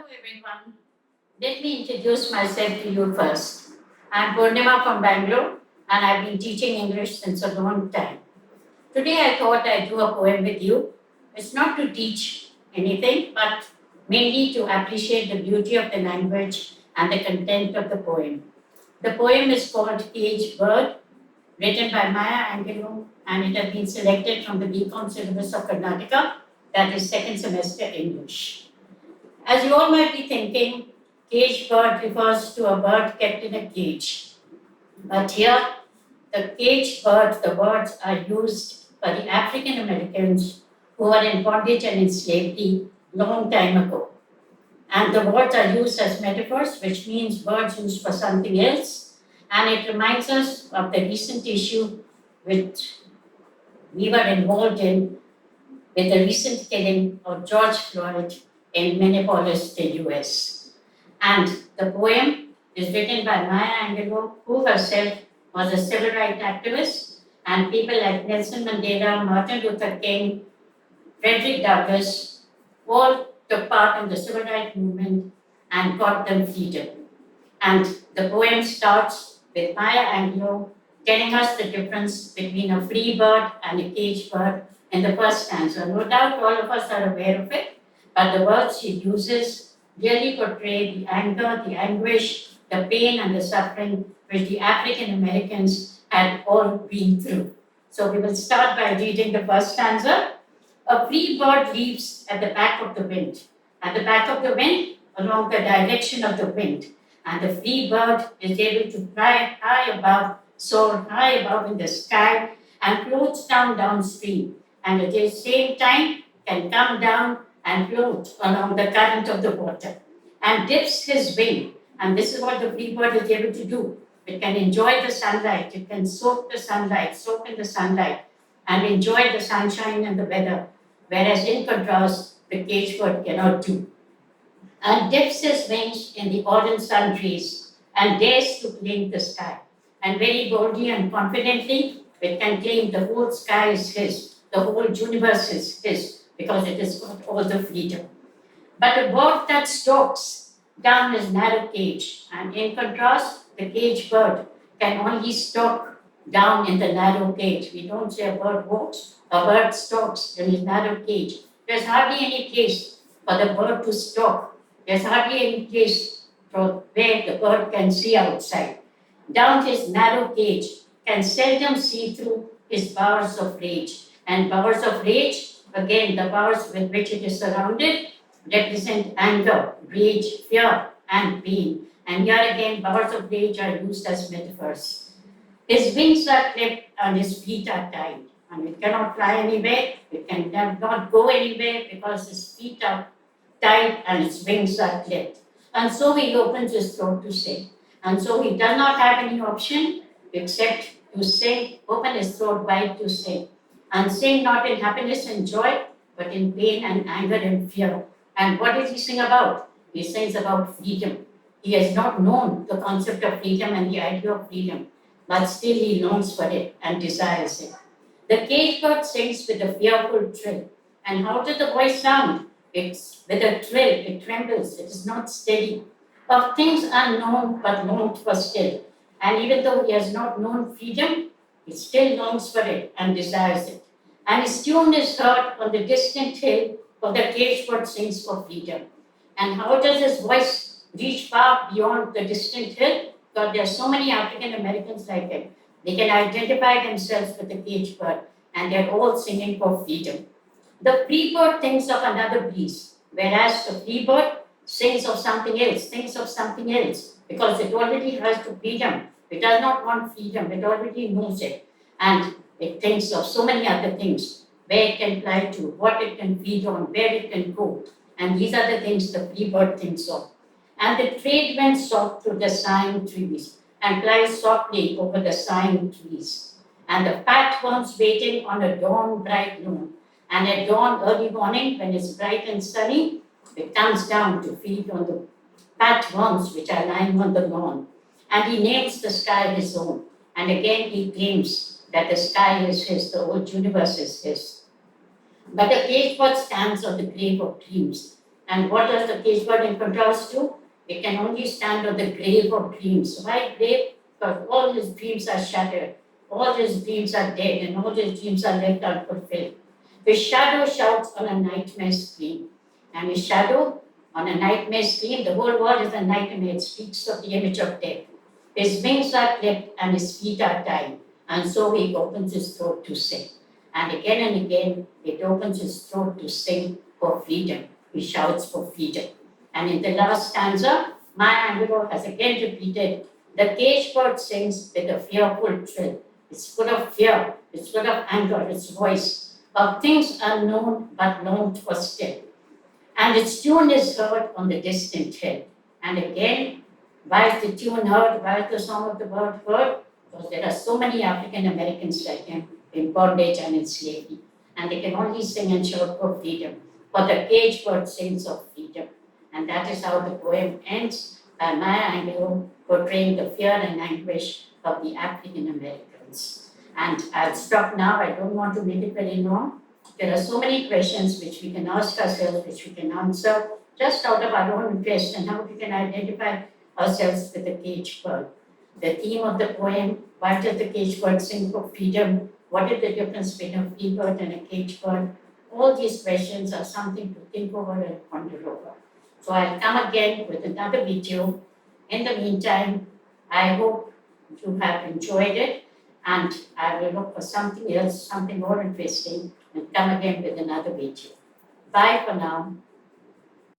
Everyone. Let me introduce myself to you first. I'm Purnima from Bangalore and I've been teaching English since a long time. Today I thought I'd do a poem with you. It's not to teach anything, but mainly to appreciate the beauty of the language and the content of the poem. The poem is called Caged Bird, written by Maya Angelou, and it has been selected from the BCom syllabus of Karnataka, that is second semester English. As you all might be thinking, cage bird refers to a bird kept in a cage. But here, the cage bird, the words are used for the African Americans who were in bondage and in slavery long time ago. And the words are used as metaphors, which means words used for something else. And it reminds us of the recent issue which we were involved in with the recent killing of George Floyd in Minneapolis, the US. And the poem is written by Maya Angelou, who herself was a civil rights activist, and people like Nelson Mandela, Martin Luther King, Frederick Douglass all took part in the civil rights movement and got them freedom. And the poem starts with Maya Angelou telling us the difference between a free bird and a caged bird in the first stanza. No doubt all of us are aware of it, but the words she uses really portray the anger, the anguish, the pain, and the suffering which the African Americans had all been through. So we will start by reading the first stanza. A free bird leaves at the back of the wind. At the back of the wind, along the direction of the wind. And the free bird is able to fly high above, soar high above in the sky, and floats downstream. And at the same time, can come down and float along the current of the water. And dips his wing. And this is what the free bird is able to do. It can enjoy the sunlight. It can soak in the sunlight, and enjoy the sunshine and the weather. Whereas in contrast, the caged bird cannot do. And dips his wings in the autumn sun rays and dares to claim the sky. And very boldly and confidently, it can claim the whole sky is his, the whole universe is his, because it has got all the freedom. But a bird that stalks down his narrow cage, and in contrast, the caged bird can only stalk down in the narrow cage. We don't say a bird walks, a bird stalks in his narrow cage. There's hardly any place for the bird to stalk. There's hardly any place for where the bird can see outside. Down his narrow cage can seldom see through his bowers of rage. And bowers of rage, again, the bowers with which it is surrounded, represent anger, rage, fear, and pain. And here again, bowers of rage are used as metaphors. His wings are clipped and his feet are tied. And it cannot fly anywhere, it can not go anywhere because his feet are tied and its wings are clipped. And so he opens his throat to sing. And so he does not have any option except to sing, open his throat wide to sing. And sing not in happiness and joy, but in pain and anger and fear. And what does he sing about? He sings about freedom. He has not known the concept of freedom and the idea of freedom, but still he longs for it and desires it. The caged bird sings with a fearful trill. And how does the voice sound? It's with a thrill, it trembles, it is not steady. Of things unknown but longed for still. And even though he has not known freedom, he still longs for it and desires it. And his tune is heard on the distant hill, for the caged bird sings for freedom. And how does his voice reach far beyond the distant hill? Because there are so many African Americans like him. They can identify themselves with the caged bird, and they're all singing for freedom. The free bird thinks of another breeze, whereas the free bird sings of something else, because it already has the freedom. It does not want freedom, it already knows it. And it thinks of so many other things, where it can fly to, what it can feed on, where it can go. And these are the things the free bird thinks of. And the trade went soft through the sighing trees, and flies softly over the sighing trees. And the fat worms waiting on a dawn bright noon. And at dawn, early morning, when it's bright and sunny, it comes down to feed on the fat worms which are lying on the lawn. And he names the sky his own. And again, he claims that the sky is his, the whole universe is his. But the caged bird stands on the grave of dreams. And what does the cage bird in contrast do? It can only stand on the grave of dreams. Why grave? Because all his dreams are shattered, all his dreams are dead, and all his dreams are left unfulfilled. His shadow shouts on a nightmare scream. And his shadow on a nightmare scream, the whole world is a nightmare. It speaks of the image of death. His wings are clipped and his feet are tied, and so he opens his throat to sing. And again, it opens his throat to sing for freedom. He shouts for freedom. And in the last stanza, Maya Angelou has again repeated, the cage bird sings with a fearful trill. It's full of fear, it's full of anger, its voice, of things unknown but longed for still. And its tune is heard on the distant hill. And again, why is the tune heard? Why is the song of the bird heard? Because there are so many African Americans like him in bondage and in slavery. And they can only sing and shout for freedom. But the cage bird sings of freedom. And that is how the poem ends by Maya Angelou portraying the fear and anguish of the African Americans. And I'll stop now. I don't want to make it very long. There are so many questions which we can ask ourselves, which we can answer just out of our own interest, and how we can identify ourselves with the cage bird. The theme of the poem, why does the cage bird sing for freedom? What is the difference between a free bird and a cage bird? All these questions are something to think over and ponder over. So I'll come again with another video. In the meantime, I hope you have enjoyed it, and I will look for something else, something more interesting, and come again with another video. Bye for now.